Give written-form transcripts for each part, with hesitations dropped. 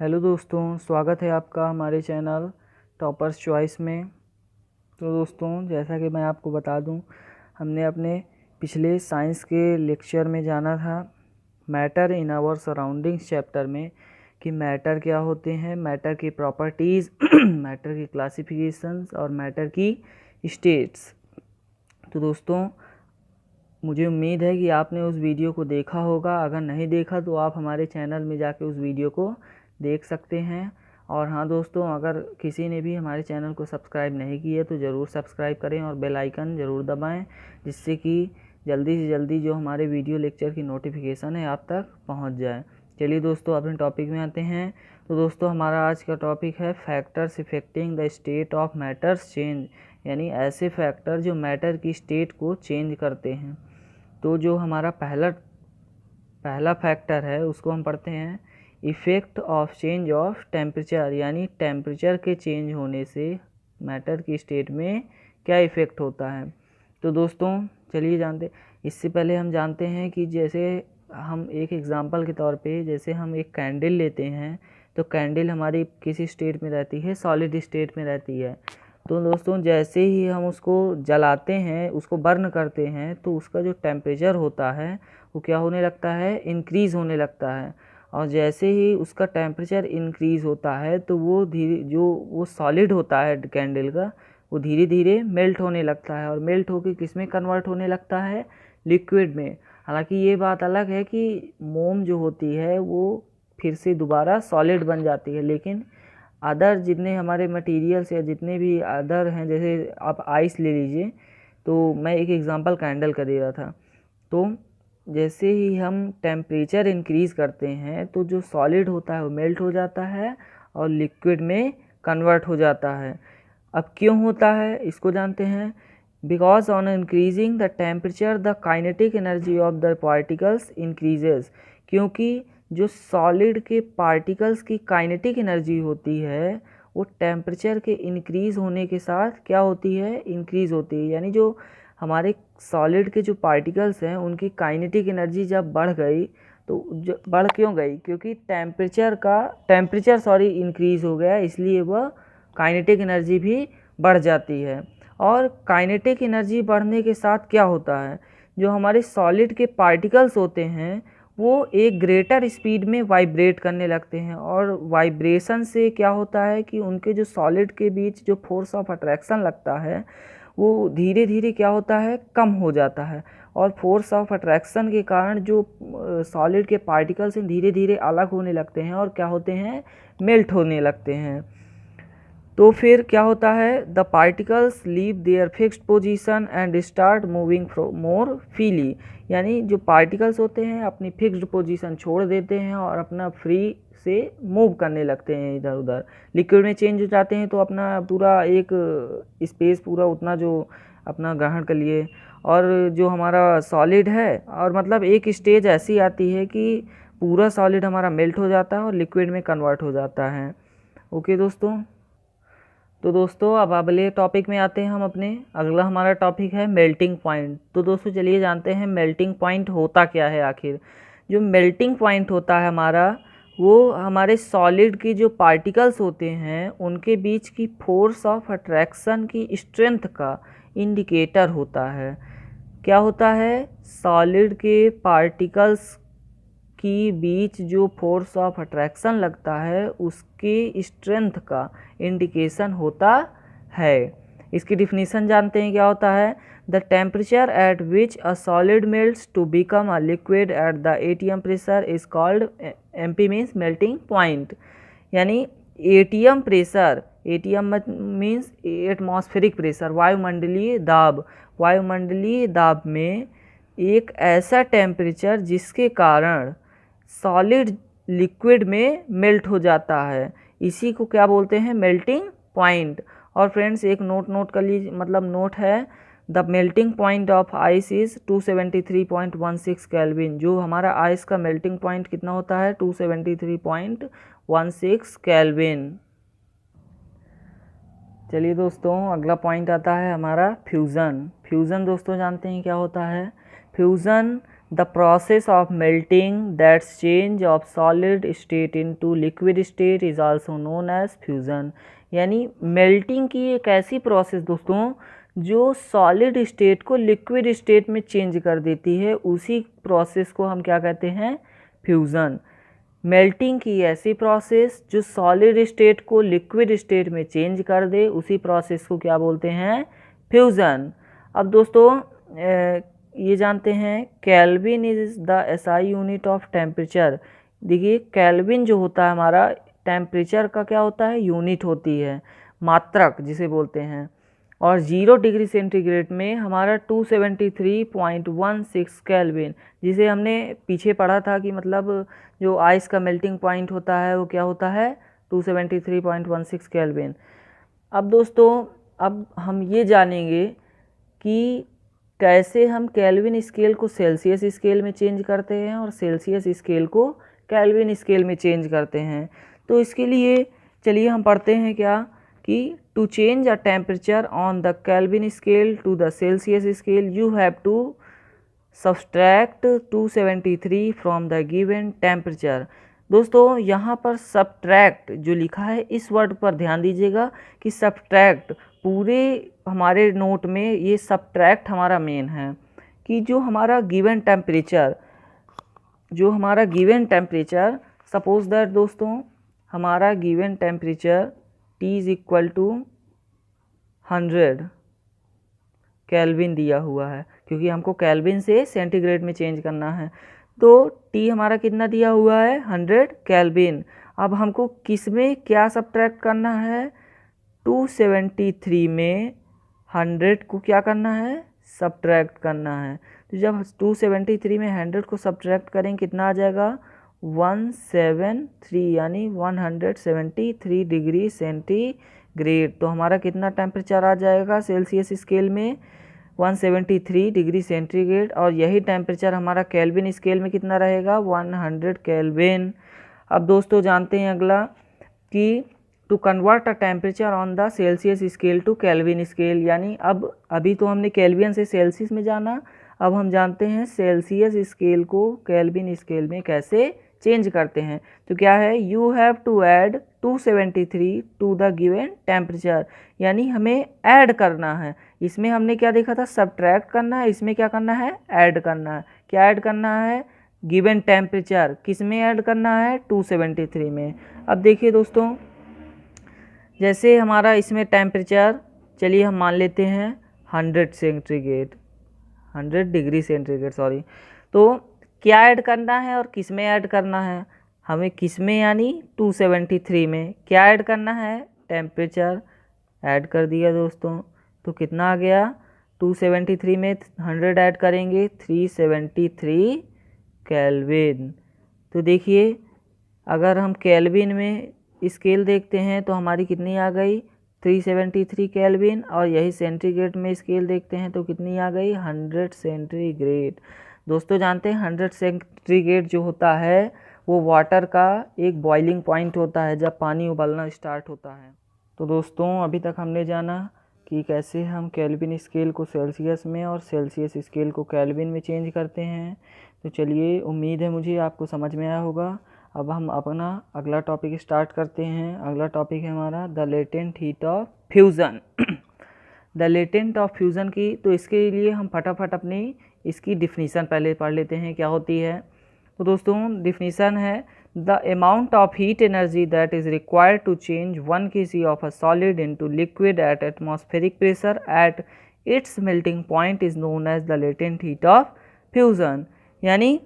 Hello दोस्तों, स्वागत है आपका हमारे चैनल टॉपर्स चॉइस में। तो दोस्तों, जैसा कि मैं आपको बता दूं, हमने अपने पिछले साइंस के लेक्चर में जाना था matter in our surroundings chapter में कि मैटर क्या होते हैं, मैटर की प्रॉपर्टीज़ मैटर की क्लासिफिकेशंस और मैटर की स्टेट्स। तो दोस्तों, मुझे उम्मीद है कि आपने उस वीडियो को देखा होगा। अगर नहीं देखा तो आप हमारे चैनल में जाके उस वीडियो को देख सकते हैं। और हाँ दोस्तों, अगर किसी ने भी हमारे चैनल को सब्सक्राइब नहीं किया तो ज़रूर सब्सक्राइब करें और बेल आइकन ज़रूर दबाएं, जिससे कि जल्दी से जल्दी जो हमारे वीडियो लेक्चर की नोटिफिकेशन है आप तक पहुंच जाए। चलिए दोस्तों, अपने टॉपिक में आते हैं। तो दोस्तों, हमारा आज का टॉपिक है factors affecting the state of matters change, यानी ऐसे फैक्टर जो मैटर की स्टेट को चेंज करते हैं। तो जो हमारा पहला फैक्टर है उसको हम पढ़ते हैं effect of change of temperature, यानी टेम्परेचर के चेंज होने से मैटर की स्टेट में क्या इफ़ेक्ट होता है। तो दोस्तों चलिए जानते, इससे पहले हम जानते हैं कि जैसे हम एक एग्जांपल के तौर पे जैसे हम एक कैंडल लेते हैं, तो कैंडल हमारी किसी स्टेट में रहती है, सॉलिड स्टेट में रहती है। तो दोस्तों, जैसे ही हम उसको जलाते हैं, उसको बर्न करते हैं, तो उसका जो टेम्परेचर होता है वो क्या होने लगता है, इंक्रीज़ होने लगता है। और जैसे ही उसका टेम्परेचर इंक्रीज़ होता है तो वो वो सॉलिड होता है कैंडल का, वो धीरे धीरे मेल्ट होने लगता है। और मेल्ट होकर किस में कन्वर्ट होने लगता है, लिक्विड में। हालांकि ये बात अलग है कि मोम जो होती है वो फिर से दोबारा सॉलिड बन जाती है, लेकिन अदर जितने हमारे मटेरियल्स या जितने भी अदर हैं, जैसे आप आइस ले लीजिए, तो मैं एक एग्जांपल कैंडल का दे रहा था। तो जैसे ही हम टेम्परेचर इंक्रीज़ करते हैं तो जो सॉलिड होता है वो मेल्ट हो जाता है और लिक्विड में कन्वर्ट हो जाता है। अब क्यों होता है इसको जानते हैं। Because on increasing the temperature the kinetic energy of the particles increases, क्योंकि जो सॉलिड के पार्टिकल्स की काइनेटिक एनर्जी होती है वो टेम्परेचर के इंक्रीज़ होने के साथ क्या होती है, इंक्रीज़ होती है। यानी जो हमारे सॉलिड के जो पार्टिकल्स हैं उनकी काइनेटिक एनर्जी जब बढ़ गई, तो जो बढ़ क्यों गई, क्योंकि टेम्परेचर इंक्रीज़ हो गया, इसलिए वह काइनेटिक एनर्जी भी बढ़ जाती है। और काइनेटिक एनर्जी बढ़ने के साथ क्या होता है, जो हमारे सॉलिड के पार्टिकल्स होते हैं वो एक ग्रेटर स्पीड में वाइब्रेट करने लगते हैं। और वाइब्रेशन से क्या होता है कि उनके जो सॉलिड के बीच जो फोर्स ऑफ अट्रैक्शन लगता है वो धीरे धीरे क्या होता है, कम हो जाता है। और फोर्स ऑफ अट्रैक्शन के कारण जो सॉलिड के पार्टिकल्स हैं धीरे धीरे अलग होने लगते हैं और क्या होते हैं, मेल्ट होने लगते हैं। तो फिर क्या होता है, the particles leave their fixed position and start moving more freely, यानी जो पार्टिकल्स होते हैं अपनी फिक्स्ड पोजीशन छोड़ देते हैं और अपना फ्री से मूव करने लगते हैं इधर उधर। लिक्विड में चेंज हो जाते हैं तो अपना पूरा एक स्पेस पूरा उतना जो अपना ग्रहण कर लिए। और जो हमारा सॉलिड है, और मतलब एक स्टेज ऐसी आती है कि पूरा सॉलिड हमारा मेल्ट हो जाता है और लिक्विड में कन्वर्ट हो जाता है। ओके दोस्तों, तो दोस्तों अब अगले टॉपिक में आते हैं हम अपने। अगला हमारा टॉपिक है मेल्टिंग पॉइंट। तो दोस्तों चलिए जानते हैं मेल्टिंग पॉइंट होता क्या है आखिर। जो मेल्टिंग पॉइंट होता है हमारा, वो हमारे सॉलिड की जो पार्टिकल्स होते हैं उनके बीच की फोर्स ऑफ अट्रैक्शन की स्ट्रेंथ का इंडिकेटर होता है। क्या होता है, सॉलिड के पार्टिकल्स की बीच जो फोर्स ऑफ अट्रैक्शन लगता है उसकी स्ट्रेंथ का इंडिकेशन होता है। इसकी डिफिनीशन जानते हैं क्या होता है, the temperature at which a solid melts to become a liquid at the ATM pressure is called, MP means melting point. यानी ATM pressure, ATM means atmospheric pressure, वायुमंडलीय दाब, वायुमंडलीय दाब में एक ऐसा टेम्परेचर जिसके कारण सॉलिड लिक्विड में मेल्ट हो जाता है, इसी को क्या बोलते हैं, मेल्टिंग पॉइंट। और फ्रेंड्स एक नोट कर लीजिए, मतलब नोट है, the melting point of ice is 273.16 kelvin. जो हमारा आइस का मेल्टिंग पॉइंट कितना होता है, 273.16 केल्विन। चलिए दोस्तों, अगला पॉइंट आता है हमारा फ्यूज़न। फ्यूज़न दोस्तों जानते हैं क्या होता है। Fusion the process of melting that's change of solid state into liquid state is also known as fusion. यानी मेल्टिंग की एक ऐसी प्रोसेस दोस्तों जो सॉलिड स्टेट को लिक्विड स्टेट में चेंज कर देती है, उसी प्रोसेस को हम क्या कहते हैं? फ्यूज़न। मेल्टिंग की ऐसी प्रोसेस जो सॉलिड स्टेट को लिक्विड स्टेट में चेंज कर दे, उसी प्रोसेस को क्या बोलते हैं? फ्यूज़न। अब दोस्तों ये जानते हैं kelvin is the SI unit of temperature. देखिए केल्विन जो होता है हमारा टेम्परेचर का क्या होता है? यूनिट होती है, मात्रक जिसे बोलते हैं। और 0 डिग्री सेंटीग्रेड में हमारा 273.16 केल्विन, जिसे हमने पीछे पढ़ा था कि मतलब जो आइस का मेल्टिंग पॉइंट होता है वो क्या होता है? 273.16 केल्विन। अब दोस्तों अब हम ये जानेंगे कि कैसे हम केल्विन स्केल को सेल्सियस स्केल में चेंज करते हैं और सेल्सियस स्केल को केल्विन स्केल में चेंज करते हैं। तो इसके लिए चलिए हम पढ़ते हैं क्या कि to change a temperature on the Kelvin scale to the Celsius scale you have to subtract 273 from the given temperature. दोस्तों यहाँ पर सब्ट्रैक्ट जो लिखा है इस वर्ड पर ध्यान दीजिएगा कि सब्ट्रैक्ट पूरे हमारे नोट में ये सब्ट्रैक्ट हमारा मेन है कि जो हमारा गिवन टेम्परेचर सपोज दैट दोस्तों हमारा given temperature T is equal to 100 Kelvin दिया हुआ है, क्योंकि हमको केल्विन से सेंटीग्रेड में चेंज करना है। तो T हमारा कितना दिया हुआ है? 100 केल्विन। अब हमको किस में क्या सब्ट्रैक्ट करना है? 273 में 100 को क्या करना है? सब्ट्रैक्ट करना है। तो जब 273 में 100 को सब्ट्रैक्ट करें कितना आ जाएगा? 173 यानी 173 डिग्री सेंटीग्रेड। तो हमारा कितना टेम्परेचर आ जाएगा सेल्सियस स्केल में? 173 डिग्री सेंटीग्रेड। और यही टेम्परेचर हमारा केल्विन स्केल में कितना रहेगा? 100 केल्विन। अब दोस्तों जानते हैं अगला कि to convert a temperature on the Celsius scale to Kelvin scale. यानी अब अभी तो हमने केल्विन से सेल्सियस में जाना, अब हम जानते हैं सेल्सियस स्केल को केल्विन स्केल में कैसे चेंज करते हैं। तो क्या है? You have to add 273 to the given temperature. यानी हमें ऐड करना है। इसमें हमने क्या देखा था? सब्ट्रैक्ट करना है। इसमें क्या करना है? ऐड करना है। क्या ऐड करना है? Given temperature. किस में ऐड करना है? 273 में। अब देखिए दोस्तों जैसे हमारा इसमें टेम्परेचर चलिए हम मान लेते हैं 100 डिग्री सेंटीग्रेड सॉरी। तो क्या ऐड करना है और किस में ऐड करना है? हमें किस में यानी 273 में क्या ऐड करना है? टेम्परेचर ऐड कर दिया दोस्तों। तो कितना आ गया? 273 में 100 ऐड करेंगे 373 केल्विन। तो देखिए अगर हम केल्विन में स्केल देखते हैं तो हमारी कितनी आ गई? 373 केल्विन। और यही सेंटीग्रेड में स्केल देखते हैं तो कितनी आ गई? 100 सेंटीग्रेड। दोस्तों जानते हैं 100 सेंटीग्रेड जो होता है वो वाटर का एक बॉइलिंग पॉइंट होता है जब पानी उबलना स्टार्ट होता है। तो दोस्तों अभी तक हमने जाना कि कैसे हम केल्विन स्केल को सेल्सियस में और सेल्सियस स्केल को केल्विन में चेंज करते हैं। तो चलिए उम्मीद है मुझे आपको समझ में आया होगा। अब हम अपना अगला टॉपिक स्टार्ट करते हैं। अगला टॉपिक है हमारा the latent heat of fusion. The latent of fusion की तो इसके लिए हम फटाफट अपनी इसकी डिफिनीसन पहले पढ़ लेते हैं क्या होती है। तो दोस्तों डिफिनीसन है the amount of heat energy that is required to change 1 kg of a solid into liquid at atmospheric pressure at its melting point is known as the latent heat of fusion. यानी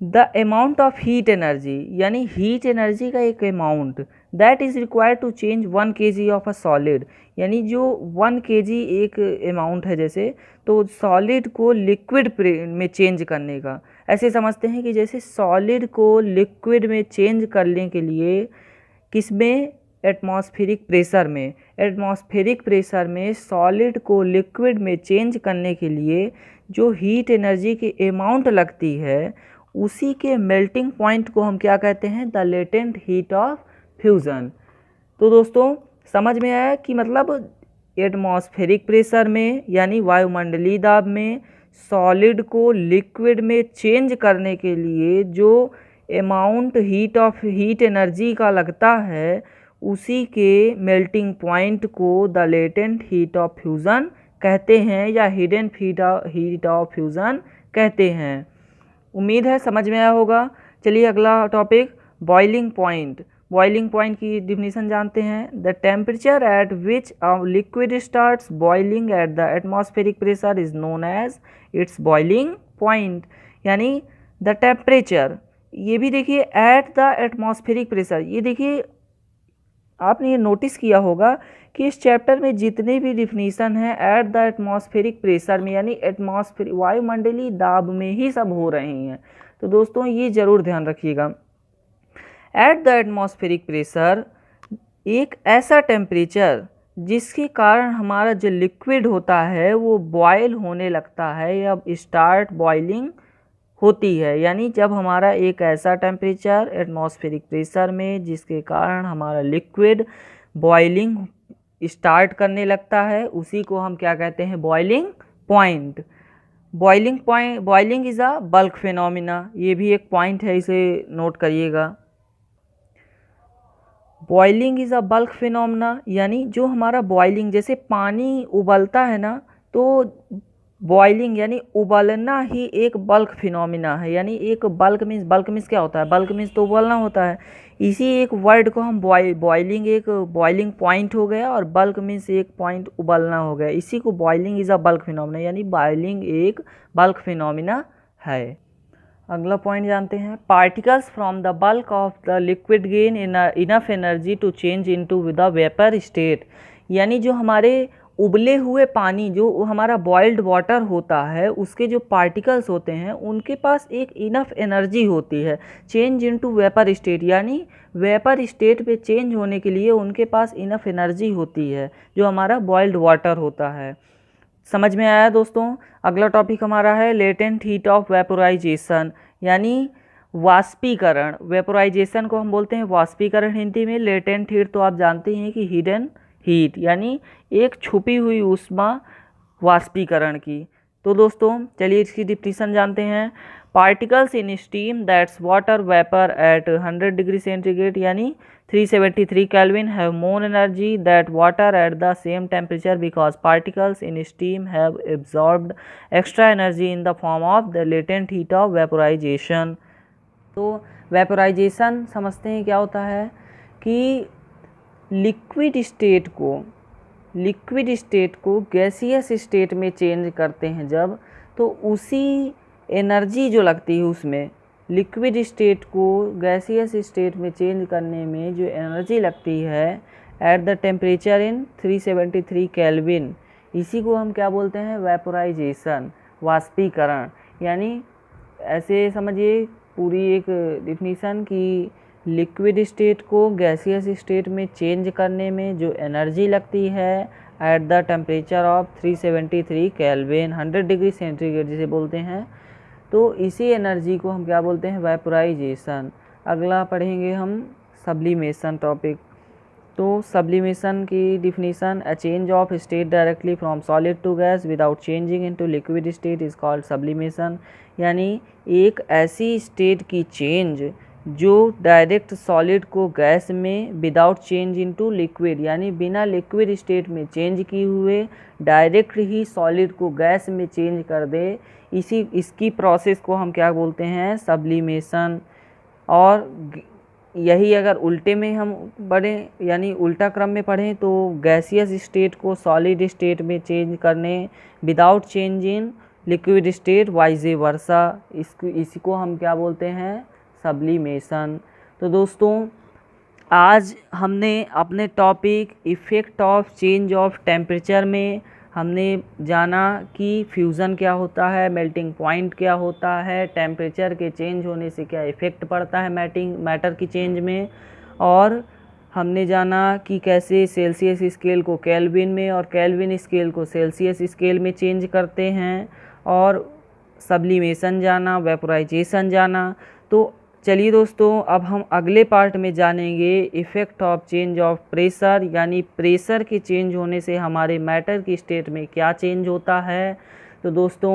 the amount of heat energy यानी heat energy का एक अमाउंट that is required to change 1 kg of a solid. यानी जो 1 kg एक amount है जैसे, तो सॉलिड को लिक्विड में चेंज करने का ऐसे समझते हैं कि जैसे सॉलिड को लिक्विड में चेंज करने के लिए किस में? एटमॉस्फेरिक प्रेशर में। एटमॉस्फेरिक प्रेशर में सॉलिड को लिक्विड में चेंज करने के लिए जो हीट एनर्जी की अमाउंट लगती है उसी के मेल्टिंग पॉइंट को हम क्या कहते हैं? The latent heat of fusion. तो दोस्तों समझ में आया कि मतलब एटमॉस्फेरिक प्रेशर में यानी वायुमंडलीय दाब में सॉलिड को लिक्विड में चेंज करने के लिए जो अमाउंट हीट एनर्जी का लगता है, उसी के मेल्टिंग पॉइंट को the latent heat of fusion कहते हैं या हिडन हीट ऑफ फ्यूज़न कहते हैं। उम्मीद है समझ में आया होगा। चलिए अगला topic boiling point. Boiling point की डिफिनीशन जानते हैं। The temperature at which a liquid starts boiling at the atmospheric pressure is known as its boiling point. यानी द टेम्परेचर, ये भी देखिए एट द एटमॉस्फेरिक प्रेशर। ये देखिए आपने ये नोटिस किया होगा कि इस चैप्टर में जितने भी डिफिनीशन हैं एट द एटमॉस्फेरिक प्रेशर में, यानी एटमॉस्फेरिक वायुमंडलीय दाब में ही सब हो रहे हैं। तो दोस्तों ये ज़रूर ध्यान रखिएगा। एट द एटमॉस्फेरिक प्रेशर एक ऐसा टेम्परेचर जिसके कारण हमारा जो लिक्विड होता है वो बॉयल होने लगता है या स्टार्ट बॉइलिंग होती है। यानी जब हमारा एक ऐसा टेम्परेचर एटमॉस्फेरिक प्रेशर में जिसके कारण हमारा लिक्विड बॉइलिंग स्टार्ट करने लगता है, उसी को हम क्या कहते हैं? Boiling point. Boiling is a bulk phenomena. ये भी एक पॉइंट है, इसे नोट करिएगा। Boiling is a bulk phenomena, यानी जो हमारा बॉइलिंग, जैसे पानी उबलता है ना, तो बॉइलिंग यानी उबलना ही एक बल्क फिनोमिना है। यानी एक बल्क मीन्स क्या होता है? बल्क मीन्स तो उबलना होता है। इसी एक वर्ड को हम बॉइलिंग, एक बॉइलिंग पॉइंट हो गया, और बल्क मीन्स एक पॉइंट उबलना हो गया। इसी को boiling is a bulk phenomena, यानी बॉइलिंग एक बल्क फिनोमिना है। अगला पॉइंट जानते हैं। Particles from the bulk of the liquid gain enough energy to change into the vapour state. यानी जो हमारे उबले हुए पानी, जो हमारा बॉइल्ड वाटर होता है, उसके जो पार्टिकल्स होते हैं उनके पास एक इनफ एनर्जी होती है चेंज इनटू वेपर स्टेट, यानी वेपर स्टेट पे चेंज होने के लिए उनके पास इनफ एनर्जी होती है जो हमारा बॉइल्ड वाटर होता है। समझ में आया दोस्तों? अगला टॉपिक हमारा है लेटेंट हीट ऑफ वेपोराइजेशन, यानी वाष्पीकरण। वेपोराइजेशन को हम बोलते हैं वाष्पीकरण हिंदी में। लेटेंट हीट तो आप जानते हैं कि हिडन हीट, यानी एक छुपी हुई ऊष्मा वाष्पीकरण की। तो दोस्तों चलिए इसकी डिफिनीशन जानते हैं। Particles in steam that's water vapour eight 100 degree centigrade यानी 373 Kelvin have more energy that water at the same temperature because particles in steam have absorbed extra energy in the form of the latent heat of vaporization। तो vaporisation समझते हैं क्या होता है कि liquid state को gaseous state में change करते हैं जब, तो उसी एनर्जी जो लगती है उसमें, लिक्विड स्टेट को गैसियस स्टेट में चेंज करने में जो एनर्जी लगती है at the temperature in 373 Kelvin, इसी को हम क्या बोलते हैं? वेपोराइजेशन, वाष्पीकरण। यानी ऐसे समझिए पूरी एक डिफिनीशन कि लिक्विड स्टेट को गैसियस स्टेट में चेंज करने में जो एनर्जी लगती है at the temperature of 373 Kelvin 100 degree centigrade जिसे बोलते हैं, तो इसी एनर्जी को हम क्या बोलते हैं? वेपोराइजेशन। अगला पढ़ेंगे हम सब्लिमेशन टॉपिक। तो सब्लिमेशन की definition, a change of state directly from solid to gas without changing into liquid state is called sublimation. यानी एक ऐसी स्टेट की चेंज जो डायरेक्ट सॉलिड को गैस में विदाउट चेंज इनटू लिक्विड, यानी बिना लिक्विड स्टेट में चेंज किए हुए डायरेक्ट ही सॉलिड को गैस में चेंज कर दे, इसकी प्रोसेस को हम क्या बोलते हैं? सब्लिमेशन। और यही अगर उल्टे में हम पढ़ें, यानी उल्टा क्रम में पढ़ें, तो गैसियस स्टेट को सॉलिड स्टेट में चेंज करने without change in liquid state, vice versa, इसी को हम क्या बोलते हैं? सब्लिमेशन। तो दोस्तों आज हमने अपने topic effect of change of temperature में हमने जाना कि फ्यूज़न क्या होता है, मेल्टिंग पॉइंट क्या होता है, टेम्परेचर के चेंज होने से क्या इफ़ेक्ट पड़ता है मैटर की चेंज में, और हमने जाना कि कैसे सेल्सियस स्केल को केल्विन में और केल्विन स्केल को सेल्सियस स्केल में चेंज करते हैं, और सब्लिमेशन जाना, वेपोराइजेशन जाना। तो चलिए दोस्तों अब हम अगले पार्ट में जानेंगे effect of change of pressure, यानी प्रेशर के चेंज होने से हमारे मैटर की स्टेट में क्या चेंज होता है। तो दोस्तों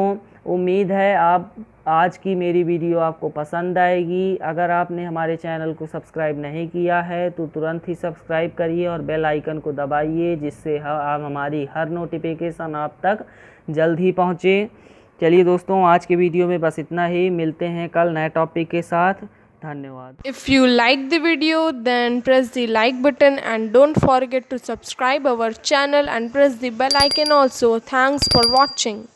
उम्मीद है आप आज की मेरी वीडियो आपको पसंद आएगी। अगर आपने हमारे चैनल को सब्सक्राइब नहीं किया है तो तुरंत ही सब्सक्राइब करिए और बेल आइकन को दबाइए, जिससे आप हमारी हर नोटिफिकेशन आप तक जल्द ही पहुँचे। चलिए दोस्तों, आज के वीडियो में बस इतना ही। मिलते हैं कल नए टॉपिक के साथ। धन्यवाद। If you like the video, then press the like button and don't forget to subscribe our channel and press the bell icon also. Thanks for watching.